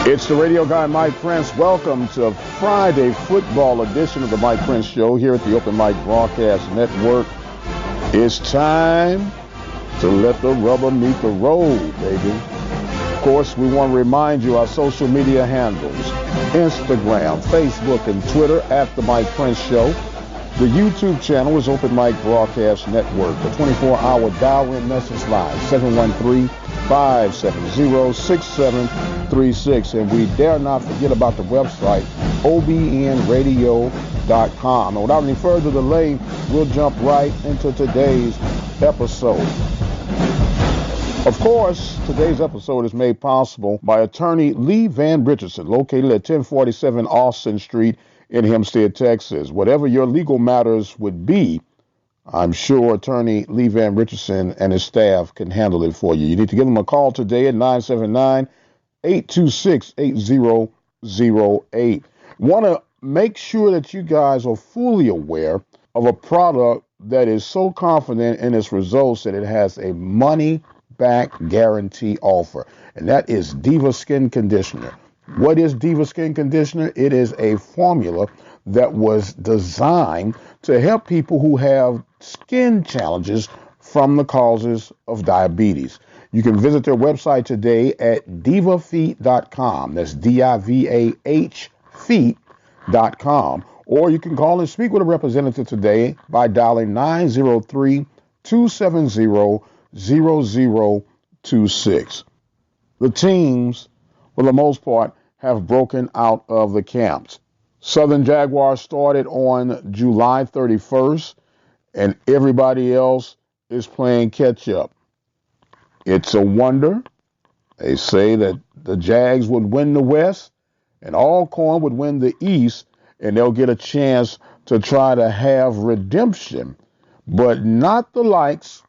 It's the radio guy, Mike Prince. Welcome to Friday football edition of the Mike Prince Show here at the Open Mic Broadcast Network. It's time to let the rubber meet the road, baby. Of course, we want to remind you our social media handles, Instagram, Facebook, and Twitter at the Mike Prince Show. The YouTube channel is Open Mic Broadcast Network. The 24-hour dial-in message line, 713-570-6736. And we dare not forget about the website, obnradio.com. And without any further delay, we'll jump right into today's episode. Of course, today's episode is made possible by attorney Lee Van Richardson, located at 1047 Austin Street in Hempstead, Texas. Whatever your legal matters would be, I'm sure attorney Lee Van Richardson and his staff can handle it for you. You need to give them a call today at 979-826-8008. Want to make sure that you guys are fully aware of a product that is so confident in its results that it has a money-back guarantee offer, and that is Diva Skin Conditioner. What is Diva Skin Conditioner? It is a formula that was designed to help people who have skin challenges from the causes of diabetes. You can visit their website today at divafeet.com. That's D-I-V-A-H feet.com. Or you can call and speak with a representative today by dialing 903-270-0026. The teams, for the most part, have broken out of the camps. Southern Jaguars started on July 31st, and everybody else is playing catch-up. It's a wonder. They say that the Jags would win the West, and Alcorn would win the East, and they'll get a chance to try to have redemption, but not the likes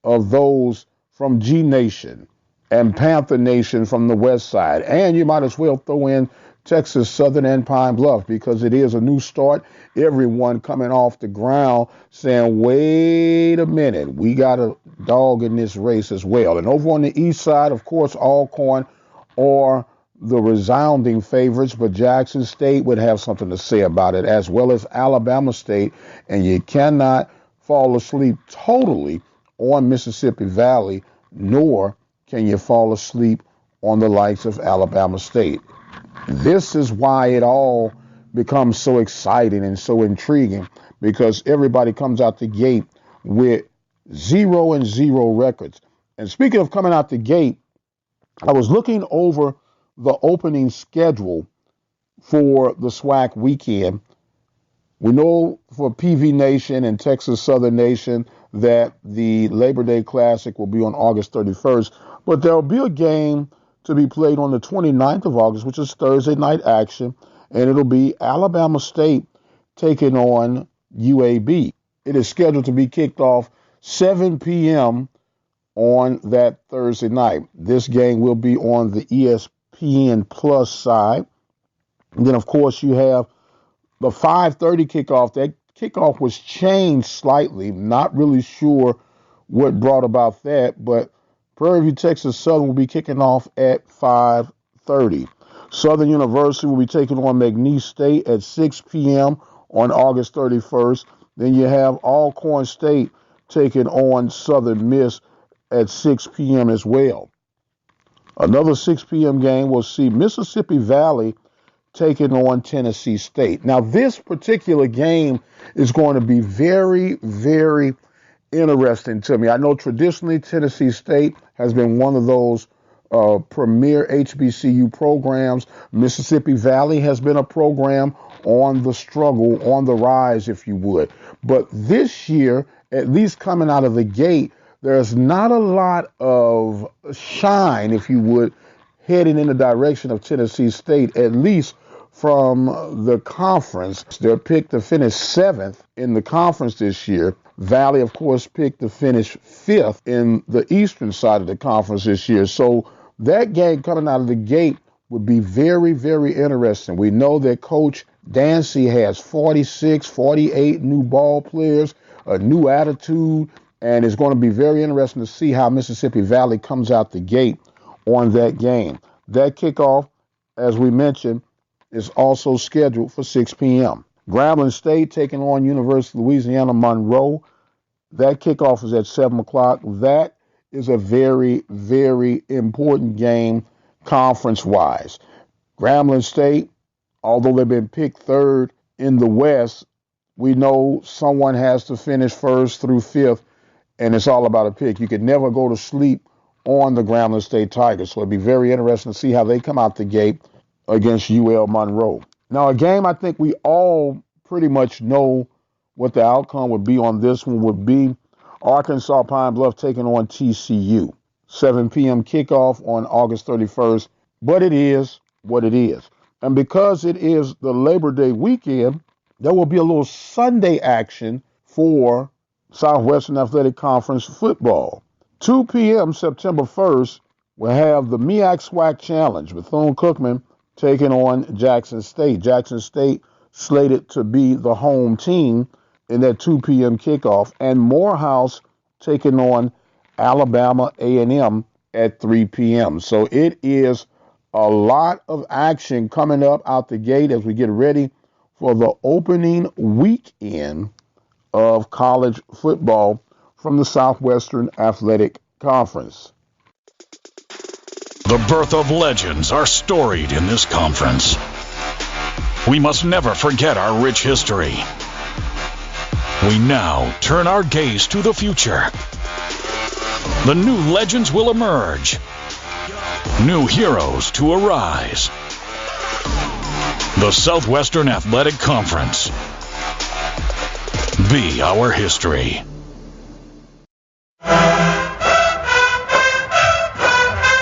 of those from G Nation and Panther Nation from the west side. And you might as well throw in Texas Southern and Pine Bluff, because it is a new start. Everyone coming off the ground saying, wait a minute, we got a dog in this race as well. And over on the east side, of course, Alcorn are the resounding favorites, but Jackson State would have something to say about it, as well as Alabama State. And you cannot fall asleep totally on Mississippi Valley, nor can you fall asleep on the likes of Alabama State. This is why it all becomes so exciting and so intriguing, because everybody comes out the gate with 0-0 records. And speaking of coming out the gate, I was looking over the opening schedule for the SWAC weekend. We know for PV Nation and Texas Southern Nation that the Labor Day Classic will be on August 31st. But there'll be a game to be played on the 29th of August, which is Thursday night action, and it'll be Alabama State taking on UAB. It is scheduled to be kicked off 7 p.m. on that Thursday night. This game will be on the ESPN Plus side. And then, of course, you have the 5:30 kickoff. That kickoff was changed slightly. Not really sure what brought about that, but Prairie View, Texas Southern will be kicking off at 5:30. Southern University will be taking on McNeese State at 6 p.m. on August 31st. Then you have Alcorn State taking on Southern Miss at 6 p.m. as well. Another 6 p.m. game will see Mississippi Valley taking on Tennessee State. Now, this particular game is going to be very, very interesting to me. I know traditionally Tennessee State has been one of those premier HBCU programs. Mississippi Valley has been a program on the struggle, on the rise, if you would. But this year, at least coming out of the gate, there's not a lot of shine, if you would, heading in the direction of Tennessee State, at least from the conference. They're picked to finish 7th in the conference this year. Valley, of course, picked to finish 5th in the eastern side of the conference this year. So that game coming out of the gate would be very, very interesting. We know that Coach Dancy has 46, 48 new ball players, a new attitude, and it's going to be very interesting to see how Mississippi Valley comes out the gate on that game. That kickoff as we mentioned, is also scheduled for 6 p.m. Grambling State taking on University of Louisiana Monroe. That kickoff is at 7 o'clock. That is a very, very important game conference-wise. Grambling State, although they've been picked third in the West, we know someone has to finish first through fifth, and it's all about a pick. You could never go to sleep on the Grambling State Tigers, so it'd be very interesting to see how they come out the gate against UL Monroe. Now, a game I think we all pretty much know what the outcome would be on this one would be Arkansas Pine Bluff taking on TCU. 7 p.m. kickoff on August 31st, but it is what it is. And because it is the Labor Day weekend, there will be a little Sunday action for Southwestern Athletic Conference football. 2 p.m. September 1st, we'll have the MEAC SWAC Challenge. Bethune-Cookman taking on Jackson State. Jackson State slated to be the home team in that 2 p.m. kickoff. And Morehouse taking on Alabama A&M at 3 p.m. So it is a lot of action coming up out the gate as we get ready for the opening weekend of college football from the Southwestern Athletic Conference. The birth of legends are storied in this conference. We must never forget our rich history. We now turn our gaze to the future. The new legends will emerge. New heroes to arise. The Southwestern Athletic Conference. Be our history.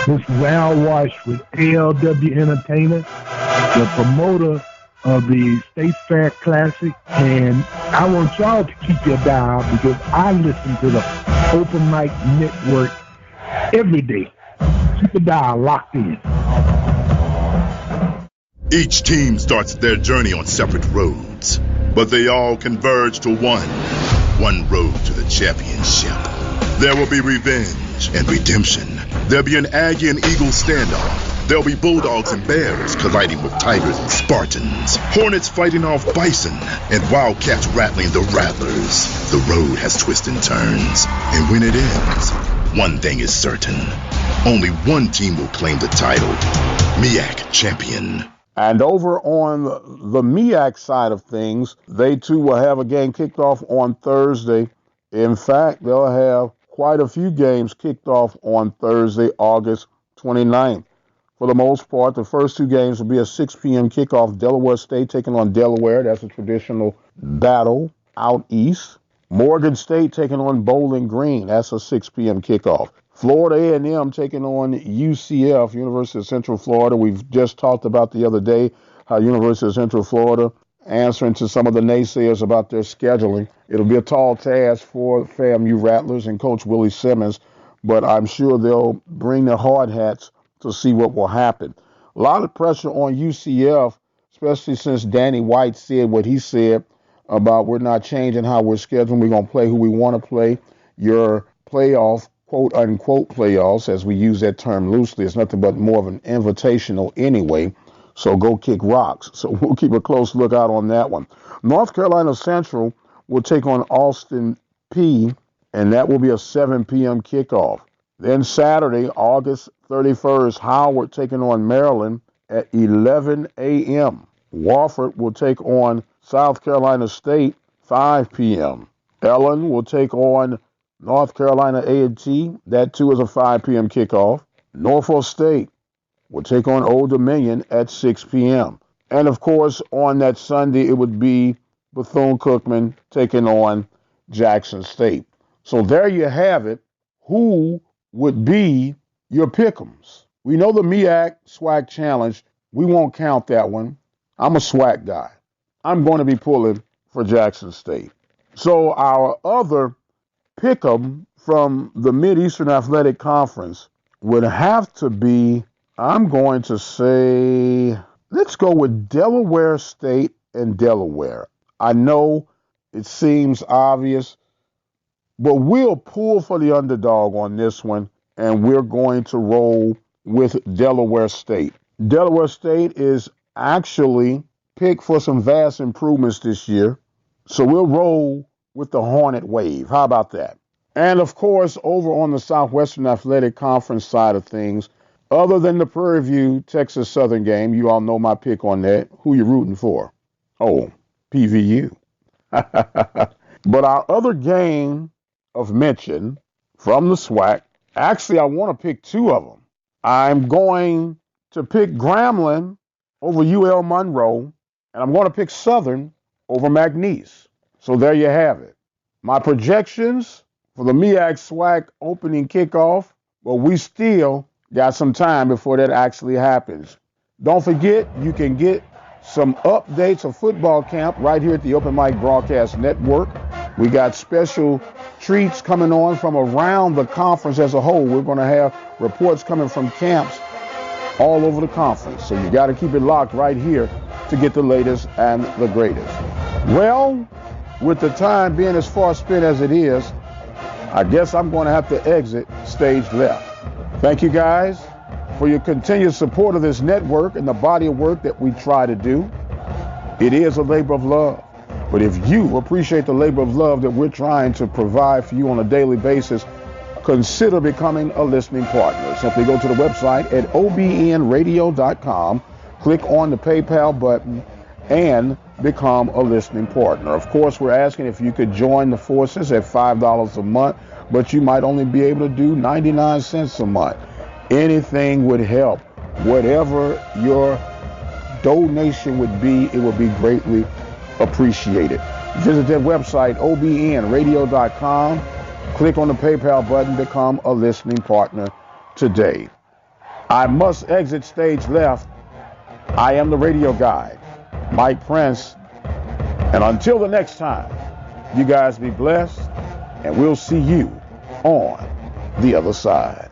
This is Al Wash with ALW Entertainment, the promoter of the State Fair Classic, and I want y'all to keep your dial because I listen to the Open Mic Network every day. Keep the dial locked in. Each team starts their journey on separate roads, but they all converge to one road to the championship. There will be revenge and redemption. There'll be an Aggie and Eagle standoff. There'll be Bulldogs and Bears colliding with Tigers and Spartans. Hornets fighting off Bison and Wildcats rattling the Rattlers. The road has twists and turns, and when it ends, one thing is certain. Only one team will claim the title, MEAC champion. And over on the MEAC side of things, they too will have a game kicked off on Thursday. In fact, they'll have quite a few games kicked off on Thursday, August 29th. For the most part, the first two games will be a 6 p.m. kickoff. Delaware State taking on Delaware. That's a traditional battle out east. Morgan State taking on Bowling Green. That's a 6 p.m. kickoff. Florida A&M taking on UCF, University of Central Florida. We've just talked about the other day how University of Central Florida answering to some of the naysayers about their scheduling. It'll be a tall task for FAMU Rattlers and Coach Willie Simmons, but I'm sure they'll bring their hard hats to see what will happen. A lot of pressure on UCF, especially since Danny White said what he said about we're not changing how we're scheduling. We're going to play who we want to play. Your playoff, quote unquote playoffs, as we use that term loosely, is nothing but more of an invitational anyway. So go kick rocks. So we'll keep a close lookout on that one. North Carolina Central will take on Austin P, and that will be a 7 p.m. kickoff. Then Saturday, August 31st, Howard taking on Maryland at 11 a.m. Wofford will take on South Carolina State, 5 p.m. Ellen will take on North Carolina A&T. That, too, is a 5 p.m. kickoff. Norfolk State will take on Old Dominion at 6 p.m. And, of course, on that Sunday, it would be Bethune-Cookman taking on Jackson State. So there you have it. Who would be your pick'ems? We know the MEAC SWAC Challenge. We won't count that one. I'm a SWAC guy. I'm going to be pulling for Jackson State. So our other pick'em from the Mid-Eastern Athletic Conference would have to be, I'm going to say, let's go with Delaware State and Delaware. I know it seems obvious, but we'll pull for the underdog on this one, and we're going to roll with Delaware State. Delaware State is actually picked for some vast improvements this year. So we'll roll with the Hornet Wave. How about that? And of course, over on the Southwestern Athletic Conference side of things, other than the Prairie View Texas Southern game, you all know my pick on that. Who you rooting for? Oh, PVU. But our other game of mention from the SWAC, actually, I want to pick two of them. I'm going to pick Grambling over UL Monroe, and I'm going to pick Southern over McNeese. So there you have it. My projections for the MEAC SWAC opening kickoff, but we still got some time before that actually happens. Don't forget, you can get some updates of football camp right here at the Open Mic Broadcast Network. We got special treats coming on from around the conference as a whole. We're going to have reports coming from camps all over the conference. So you got to keep it locked right here to get the latest and the greatest. Well, with the time being as far spent as it is, I guess I'm going to have to exit stage left. Thank you guys for your continued support of this network and the body of work that we try to do. It is a labor of love. But if you appreciate the labor of love that we're trying to provide for you on a daily basis, consider becoming a listening partner. Simply go to the website at obnradio.com, click on the PayPal button, and become a listening partner. Of course, we're asking if you could join the forces at $5 a month, but you might only be able to do 99 cents a month. Anything would help. Whatever your donation would be, it would be greatly appreciated. Visit that website, obnradio.com. Click on the PayPal button, become a listening partner today. I must exit stage left. I am the radio guy, Mike Prince. And until the next time, you guys be blessed, and we'll see you on the other side.